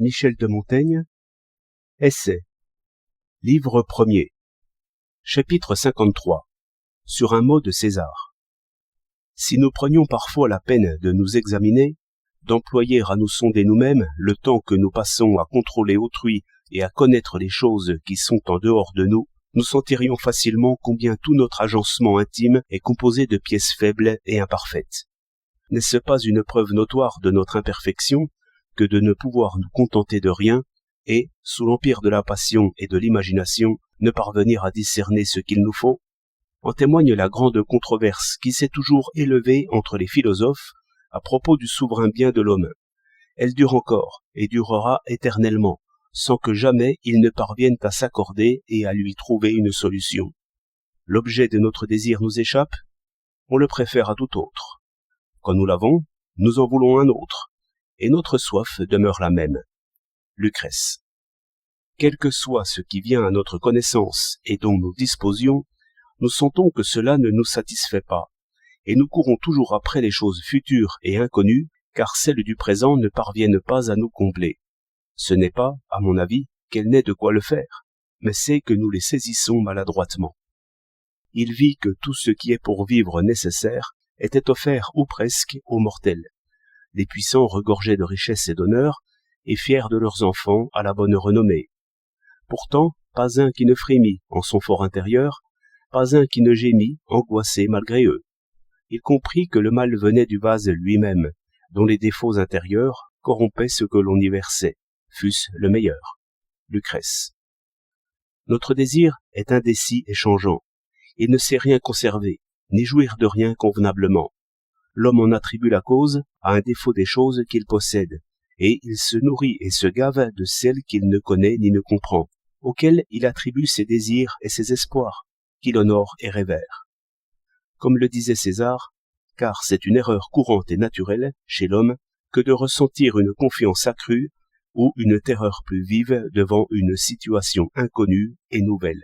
Michel de Montaigne. Essai. Livre 1er. Chapitre 53. Sur un mot de César. Si nous prenions parfois la peine de nous examiner, d'employer à nous sonder nous-mêmes le temps que nous passons à contrôler autrui et à connaître les choses qui sont en dehors de nous, nous sentirions facilement combien tout notre agencement intime est composé de pièces faibles et imparfaites. N'est-ce pas une preuve notoire de notre imperfection que de ne pouvoir nous contenter de rien et, sous l'empire de la passion et de l'imagination, ne parvenir à discerner ce qu'il nous faut? En témoigne la grande controverse qui s'est toujours élevée entre les philosophes à propos du souverain bien de l'homme. Elle dure encore et durera éternellement, sans que jamais ils ne parviennent à s'accorder et à lui trouver une solution. L'objet de notre désir nous échappe, on le préfère à tout autre. Quand nous l'avons, nous en voulons un autre, et notre soif demeure la même. Lucrèce. Quel que soit ce qui vient à notre connaissance et dont nous disposions, nous sentons que cela ne nous satisfait pas, et nous courons toujours après les choses futures et inconnues, car celles du présent ne parviennent pas à nous combler. Ce n'est pas, à mon avis, qu'elle n'ait de quoi le faire, mais c'est que nous les saisissons maladroitement. Il vit que tout ce qui est pour vivre nécessaire était offert ou presque aux mortels. Les puissants regorgeaient de richesses et d'honneur, et fiers de leurs enfants à la bonne renommée. Pourtant, pas un qui ne frémit en son fort intérieur, pas un qui ne gémit, angoissé malgré eux. Il comprit que le mal venait du vase lui-même, dont les défauts intérieurs corrompaient ce que l'on y versait, fût-ce le meilleur. Lucrèce. Notre désir est indécis et changeant. Il ne sait rien conserver, ni jouir de rien convenablement. L'homme en attribue la cause à un défaut des choses qu'il possède, et il se nourrit et se gave de celles qu'il ne connaît ni ne comprend, auxquelles il attribue ses désirs et ses espoirs, qu'il honore et révère. Comme le disait César, car c'est une erreur courante et naturelle chez l'homme que de ressentir une confiance accrue ou une terreur plus vive devant une situation inconnue et nouvelle.